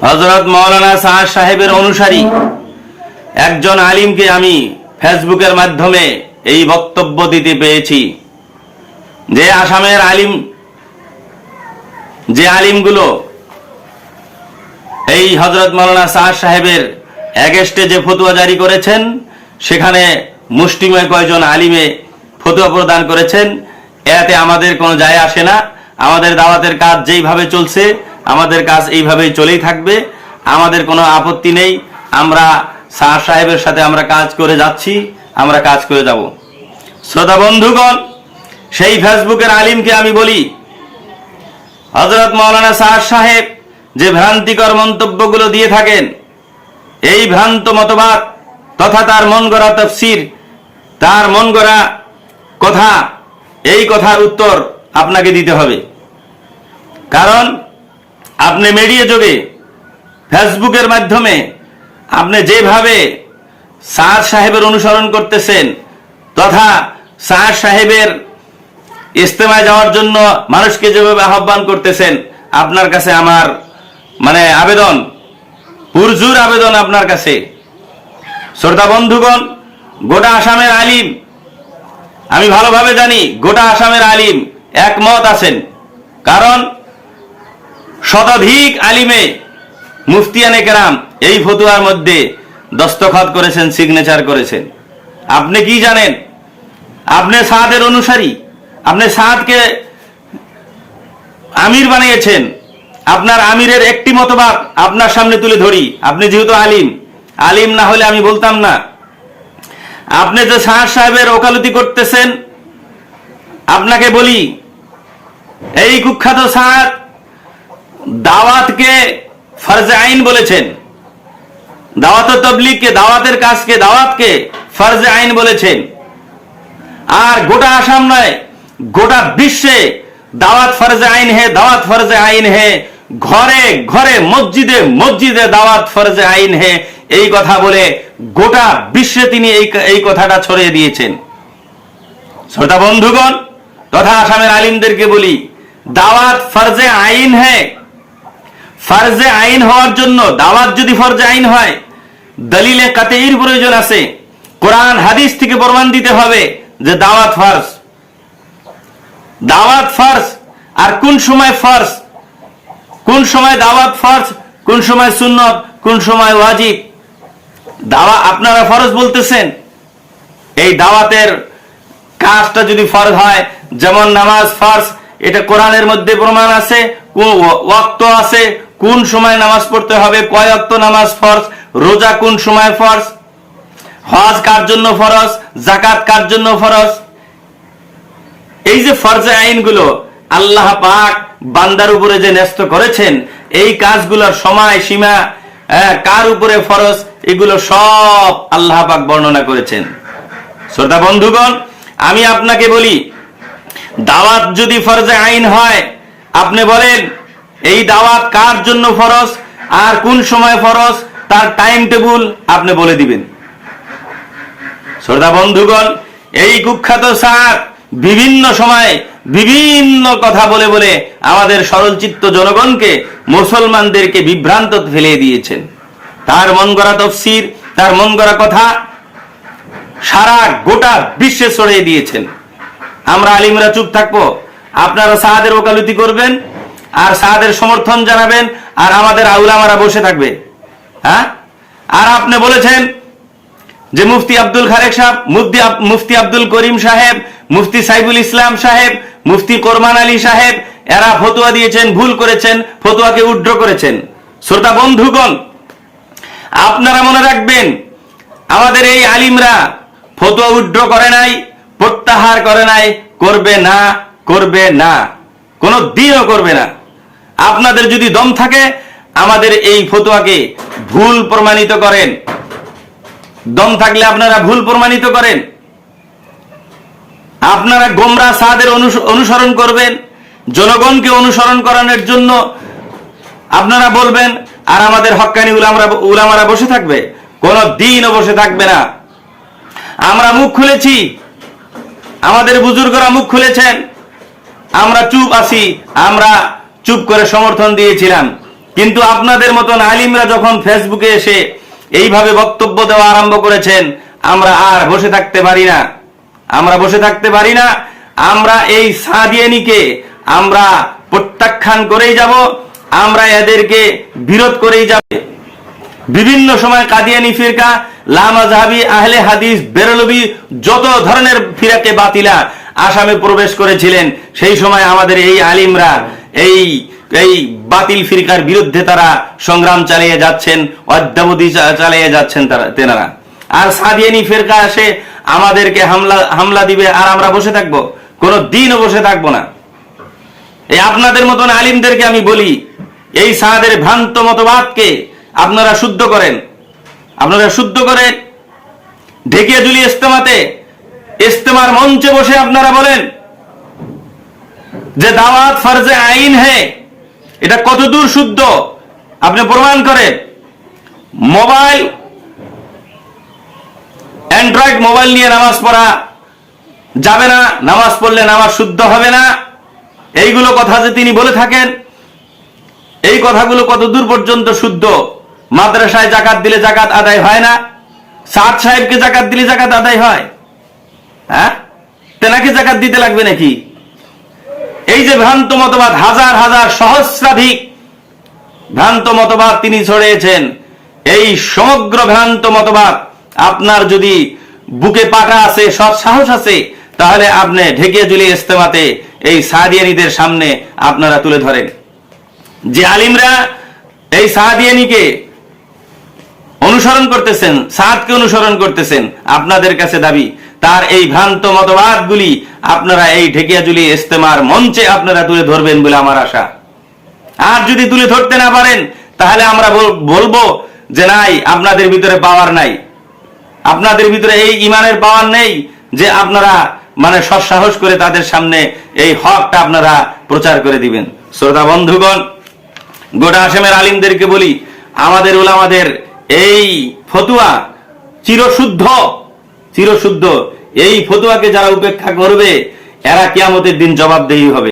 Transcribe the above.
হযরত মাওলানা সাদ সাহেবের অনুসারী একজন আলিমকে আমি ফেসবুকের মাধ্যমে এই বক্তব্য দিতে পেয়েছি যে আসামের আলিমগুলো এই হযরত মাওলানা সাদ সাহেবের এগেস্টে যে ফতোয়া জারি করেছেন, সেখানে মুষ্টিমেয় কয়েকজন আলিমে ফতোয়া প্রদান করেছেন। এতে আমাদের কোনো যায় আসে না। আমাদের দাওয়াতের কাজ যেইভাবে চলছে, আমাদের কাজ এইভাবেই চলেই থাকবে। আমাদের কোনো আপত্তি নেই। আমরা সাদ সাহেবের সাথে আমরা কাজ করে যাচ্ছি, আমরা কাজ করে যাব। শ্রোতা বন্ধুগণ, সেই ফেসবুকের আলিমকে আমি বলি, হযরত মাওলানা সাদ সাহেব যে ভ্রান্তিকর মন্তব্যগুলো দিয়ে থাকেন, এই ভ্রান্ত মতবাদ তথা তার মন গড়া তাফসীর, তার মন গড়া কথা, এই কথার উত্তর আপনাকে দিতে হবে। কারণ আপনি মিডিয়া যোগে ফেসবুকের মাধ্যমে আপনি যেভাবে সাদ সাহেবের অনুসরণ করতেছেন তথা সাদ সাহেবের ইজতেমায় যাওয়ার জন্য মানুষকে যেভাবে আহ্বান করতেছেন, আপনার কাছে আমার আবেদন, পুরজোর আবেদন আপনার কাছে। শ্রোতা বন্ধুগণ, গোটা আসামের আলিম, আমি ভালোভাবে জানি গোটা আসামের আলিম একমত আছেন। কারণ শতাধিক আলিমে মুফতিয়ানে কেরাম এই ফতোয়ার মধ্যে দস্তখত করেছেন, সিগনেচার করেছেন। আপনি কি জানেন? আপনি সাদের অনুসারী, আপনি সাদকে আমির বানিয়েছেন। আপনার আমিরের একটি মতবাদ আপনার সামনে তুলে ধরি। আপনি যেহেতু আলিম না হলে আমি বলতাম না। আপনি যে সাদ সাহেবের ওকালতি করতেছেন, আপনাকে বলি, এই কুখ্যাত সাদ দাওয়াতকে ফরজে আইন বলেছেন, দাওয়াত তাবলীগকে, দাওয়াতের কাজকে, দাওয়াতকে ফরজে আইন বলেছেন। আর গোটা আসাম নয়, গোটা বিশ্বে দাওয়াত ফরজে আইন হে, দাওয়াত ফরজে আইন হে, ঘরে ঘরে মসজিদে মসজিদে দাওয়াত ফরজে আইন হে, এই কথা বলে গোটা বিশ্বে তিনি এই কথাটা ছড়িয়ে দিয়েছেন। শ্রোতা বন্ধুগণ তথা আসামের আলিমদেরকে বলি, দাওয়াত ফরজে আইন হে। ফরজে আইন হওয়ার জন্য, দাওয়াত যদি ফরজে আইন হয়, দলিলে কাতঈর প্রয়োজন আছে। কোরআন হাদিস থেকে প্রমাণ দিতে হবে যে দাওয়াত ফরজ। দাওয়াত ফরজ। আর কোন সময় ফরজ, কোন সময় দাওয়াত ফরজ, কোন সময় সুন্নত, কোন সময় ওয়াজিব। আপনারা ফরজ বলতেছেন, এই দাওয়াতের কাজটা যদি ফরজ হয়, যেমন নামাজ ফরজ, এটা কোরআনের মধ্যে প্রমাণ আছে, ওয়াক্ত আছে, কোন সময় নামাজ পড়তে হবে, কয় ওয়াক্ত নামাজ ফরজ, রোজা কোন সময় ফরজ, হজ কার জন্য ফরজ, যাকাত কার জন্য ফরজ। এই যে ফরজে আইনগুলো আল্লাহ পাক বান্দার উপরে যে ন্যস্ত করেছেন, এই কাজগুলোর সময় সীমা, কার উপরে ফরজ, এগুলো সব আল্লাহ পাক বর্ণনা করেছেন। শ্রোতা বন্ধুগণ, আমি আপনাকে বলি, দাওয়াত যদি ফরজে আইন হয়, আপনি বলেন এই দাওয়াত কার জন্য ফরজ আর কোন সময় ফরজ, তার টাইম টেবিল আপনি বলে দিবেন। শ্রোতা বন্ধুগণ, এই কুখ্যাত সাদ বিভিন্ন সময় বিভিন্ন কথা বলে বলে আমাদের সরলচিত্ত জনগণকে, মুসলমানদেরকে বিভ্রান্ত ফেলে দিয়েছেন। তার মন গড়া তাফসীর, তার মন গড়া কথা সারা গোটা বিশ্বে ছড়িয়ে দিয়েছেন। আমরা আলিমরা চুপ থাকবো? আপনারা সাদের ওকালতি করবেন আর সাদের সমর্থন জানাবেন, আর আমাদের আউলামারা বসে থাকবে? হ্যাঁ? আর আপনি বলেছেন যে মুফতি আব্দুল খালেক সাহেব, মুফতি আব্দুল করিম সাহেব, মুফতি সাইফুল ইসলাম সাহেব, মুফতি কোরমান আলী সাহেব, এরা ফতোয়া দিয়েছেন, ভুল করেছেন, ফতোয়াকে উইথড্র করেছেন। শ্রোতা বন্ধুগণ, আপনারা মনে রাখবেন, আমাদের এই আলিমরা ফতোয়া উইথড্র করে নাই, প্রত্যাহার করে নাই, করবে না, করবে না, কোনো দিনও করবে না। আপনাদের যদি দম থাকে, আমাদের এই ফতোয়াকে ভুল প্রমাণিত করেন। দম থাকলে আপনারা ভুল প্রমাণিত করেন। আপনারা গোমরা সাদের অনুসরণ করবেন, জনগণকে অনুসরণ করানোর জন্য আপনারা বলবেন, আর আমাদের হক্কানি উলামারা বসে থাকবে? কোনো দিনও বসে থাকবে না। আমরা মুখ খুলেছি, আমাদের বুজুর্গরা মুখ খুলেছেন, আমরা চুপ আছি, আমরা চুপ করে সমর্থন দিয়েছিলাম। কিন্তু আপনাদের মতন আলিমরা যখন ফেসবুকে এসে এইভাবে বক্তব্য দেওয়া আরম্ভ করেছেন, আমরা আর বসে থাকতে পারি না। আমরা এই সাদিয়ানিকে আমরা প্রত্যাখ্যান করেই যাব, আমরা এদেরকে বিরোধ করেই যাব। বিভিন্ন সময় কাদিয়ানি ফিরকা, লামাযহাবি, আহলে হাদিস, বেরলভী, যত ধরনের ফিরাকে বাতিলা আসামে প্রবেশ করেছিলেন, সেই সময় আমাদের এই আলিমরা এই বাতিল ফিরকার বিরুদ্ধে তারা সংগ্রাম চালিয়ে যাচ্ছেন, অদ্যাবধি চালিয়ে যাচ্ছেন তেনারা। আর সাদিয়ানি ফিরকা এসে আমাদেরকে হামলা দিবে আর আমরা বসে থাকবো? কোনো দিনও বসে থাকবো না। এই আপনাদের মতন আলিমদেরকে আমি বলি, এই সাদের ভ্রান্ত মতবাদকে আপনারা শুদ্ধ করেন। ঢেকিয়া জুলি ইস্তেমার মঞ্চে বসে আপনারা বলেন যে দাওয়াত ফরজে আইন হ্যাঁ, এটা কতদূর শুদ্ধ আপনি প্রমাণ করেন। অ্যান্ড্রয়েড মোবাইল নিয়ে নামাজ পড়া যাবে না, নামাজ পড়লে নামাজ শুদ্ধ হবে না, এইগুলো কথা যে তিনি বলে থাকেন, এই কথাগুলো কতদূর পর্যন্ত শুদ্ধ? মাদ্রাসায় জাকাত দিলে জাকাত আদায় হয় না? সাদ সাহেবকে জাকাত দিলে জাকাত আদায় হয়? হ্যাঁ, তেনাকে জাকাত দিতে লাগবে নাকি? এই যে ভ্রান্ত মতবাদ, হাজার হাজার সহস্রাধিক ভ্রান্ত মতবাদ তিনি ছড়িয়েছেন, এই সমগ্র ভ্রান্ত মতবাদ আপনার যদি বুকে পাটা আছে, সৎ সাহস আছে, তাহলে আপনি ঢেকিয়া জুলি ইস্তেমাতে এই সাদিয়ানিদের সামনে আপনারা তুলে ধরেন। যে আলিমরা এই সাদিয়ানিকে অনুসরণ করতেছেন, সাদকে অনুসরণ করতেছেন, আপনাদের কাছে দাবি তার এই ভ্রান্ত মতবাদগুলি আপনারা এই ঢেকিয়াজুলি ইস্তেমার মঞ্চে আপনারা তুলে ধরবেন বলে আমার আশা। আর যদি তুলে ধরতে না পারেন, তাহলে আমরা বলবো যে নাই, আপনাদের ভিতরে পাওয়ার নাই, আপনাদের ভিতরে এই ইমানের পাওয়ার নেই যে আপনারা মানে সৎসাহস করে তাদের সামনে এই হকটা আপনারা প্রচার করে দিবেন। শ্রোতা বন্ধুগণ, গোটা আসামের আলিমদেরকে বলি, আমাদের উলামাদের এই ফতুয়া চিরশুদ্ধ। এই ফতুয়াকে যারা উপেক্ষা করবে, এরা কিয়ামতের দিন জবাবদেহি হবে।